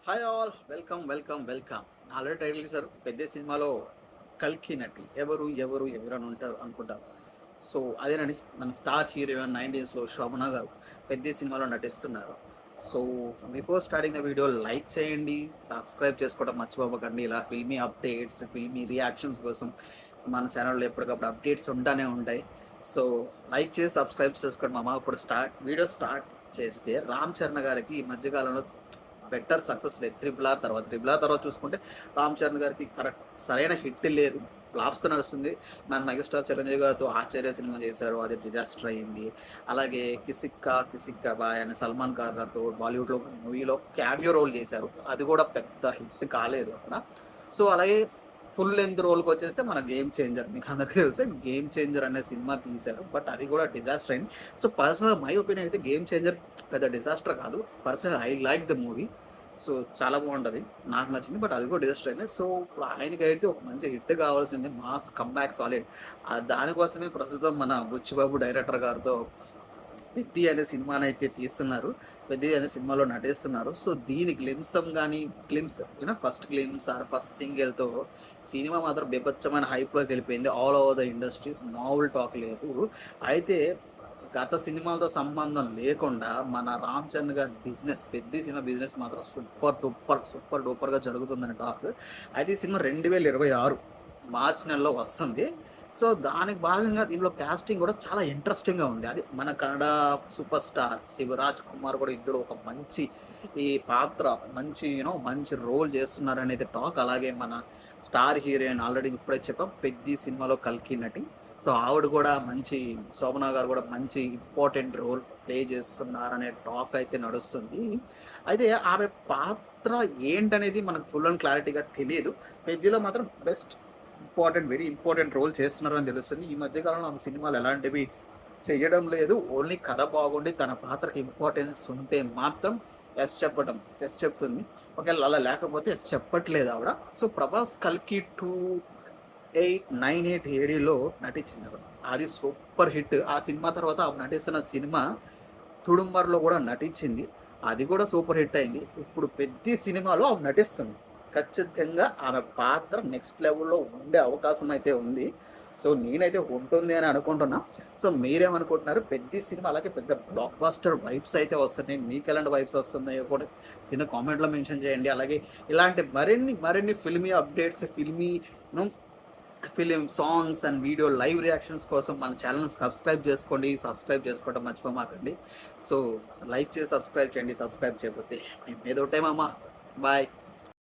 Hi all, welcome welcome welcome. Already title ఇచ్చారు. పెద్ద సినిమాలో కల్కి నటి ఎవరు ఎవరు ఎవరని ఉంటారు అనుకుంటారు. సో అదేనండి, మన స్టార్ హీరోయిన్ 90స్లో శోభన గారు పెద్ద సినిమాలో నటిస్తున్నారు. So before starting the video like చేయండి, సబ్స్క్రైబ్ చేసుకోవడం మర్చిపోకండి. ఇలా ఫిల్మీ అప్డేట్స్, ఫిల్మీ రియాక్షన్స్ కోసం మన ఛానల్లో ఎప్పటికప్పుడు అప్డేట్స్ ఉంటానే ఉంటాయి. సో లైక్ చేసి సబ్స్క్రైబ్ చేసుకోండి మామ. ఇప్పుడు వీడియో స్టార్ట్ చేస్తే రామ్ చరణ్ గారికి ఈ మధ్యకాలంలో బెటర్ సక్సెస్ లేదు. త్రిబుల్ ఆర్ తర్వాత చూసుకుంటే రామ్ చరణ్ గారికి కరెక్ట్ సరైన హిట్ లేదు, ఫ్లాప్స్తో నడుస్తుంది. మన మెగాస్టార్ చిరంజీవి గారితో ఆచార్య సినిమా చేశారు, అది డిజాస్టర్ అయింది. అలాగే కిసిక్కా కిసిక్కా బాయ్ అని సల్మాన్ ఖాన్ గారితో బాలీవుడ్లో మూవీలో క్యామియో రోల్ చేశారు, అది కూడా పెద్ద హిట్ కాలేదు అక్కడ. సో అలాగే ఫుల్ లెంత్ రోల్కి వచ్చేస్తే మన గేమ్ చేంజర్, మీకు అందరికీ తెలిసే గేమ్ చేంజర్ అనే సినిమా తీశారు, బట్ అది కూడా డిజాస్టర్ అయింది. సో పర్సనల్ మై ఒపీనియన్ అయితే గేమ్ చేంజర్ పెద్ద డిజాస్టర్ కాదు. Personal I like the movie. So చాలా బాగుంటుంది, నాకు నచ్చింది, బట్ అది కూడా డిజాస్టర్ అయింది. సో ఇప్పుడు ఆయనకి అయితే ఒక మంచి హిట్ కావాల్సింది, మాస్ కమ్బ్యాక్ సాలిడ్. దానికోసమే ప్రస్తుతం మన బుచ్చిబాబు డైరెక్టర్ గారితో పెద్ది అనే సినిమాని అయితే తీస్తున్నారు, పెద్ది అనే సినిమాలో నటిస్తున్నారు. సో దీని glimpse first glimpse or first సింగిల్తో సినిమా మాత్రం బీభత్సమైన హైప్లోకి వెళ్ళిపోయింది. ఆల్ ఓవర్ ద ఇండస్ట్రీస్ మామూలు టాక్ లేదు. అయితే గత సినిమాలతో సంబంధం లేకుండా మన రామ్ చరణ్ గారి బిజినెస్, పెద్ద సినిమా బిజినెస్ మాత్రం సూపర్ డూపర్గా జరుగుతుందని టాక్. అయితే ఈ సినిమా 2026 మార్చి నెలలో వస్తుంది. సో దానికి భాగంగా దీనిలో కాస్టింగ్ కూడా చాలా ఇంట్రెస్టింగ్గా ఉంది. అది మన కన్నడ సూపర్ స్టార్ శివరాజ్ కుమార్ కూడా ఇద్దరు ఒక మంచి ఈ పాత్ర, మంచి రోల్ చేస్తున్నారనేది టాక్. అలాగే మన స్టార్ హీరోయిన్ ఆల్రెడీ ఇప్పుడే చెప్పాం, పెద్ద సినిమాలో కల్కి నటి. సో ఆవిడ కూడా శోభన గారు కూడా మంచి ఇంపార్టెంట్ రోల్ ప్లే చేస్తున్నారనే టాక్ అయితే నడుస్తుంది. అయితే ఆమె పాత్ర ఏంటనేది మనకు ఫుల్ అండ్ క్లారిటీగా తెలియదు. పెద్దలో మాత్రం వెరీ ఇంపార్టెంట్ రోల్ చేస్తున్నారని తెలుస్తుంది. ఈ మధ్యకాలంలో ఆమె సినిమాలు ఎలాంటివి చేయడం లేదు. ఓన్లీ కథ బాగుండి తన పాత్రకి ఇంపార్టెన్స్ ఉంటే మాత్రం ఎస్ చెప్తుంది. ఒకవేళ అలా లేకపోతే ఎస్ చెప్పట్లేదు ఆవిడ. సో ప్రభాస్ కల్కి 2898 ఏడీలో నటించింది ఆవిడ, అది సూపర్ హిట్. ఆ సినిమా తర్వాత ఆమె నటిస్తున్న సినిమా తుడుంబర్లో కూడా నటించింది, అది కూడా సూపర్ హిట్ అయింది. ఇప్పుడు పెద్ద సినిమాలో ఆమె నటిస్తుంది. ఖచ్చితంగా ఆమె పాత్ర నెక్స్ట్ లెవెల్లో ఉండే అవకాశం అయితే ఉంది. సో నేనైతే ఉంటుంది అని అనుకుంటున్నా. సో మీరేమనుకుంటున్నారు? పెద్ద సినిమా అలాగే పెద్ద బ్లాక్ బాస్టర్ వైబ్స్ అయితే వస్తున్నాయి. మీకు ఎలాంటి వైబ్స్ వస్తున్నాయో కూడా కింద కామెంట్లో మెన్షన్ చేయండి. అలాగే ఇలాంటి మరిన్ని filmy updates, film songs and video live reactions కోసం మన ఛానల్ని సబ్స్క్రైబ్ చేసుకోండి. సబ్స్క్రైబ్ చేసుకోవడం మర్చిపోమాకండి. సో లైక్ చేసి సబ్స్క్రైబ్ చేయండి, సబ్స్క్రైబ్ చేయకపోతే. మేము ఏదో టైం అమ్మా. బాయ్.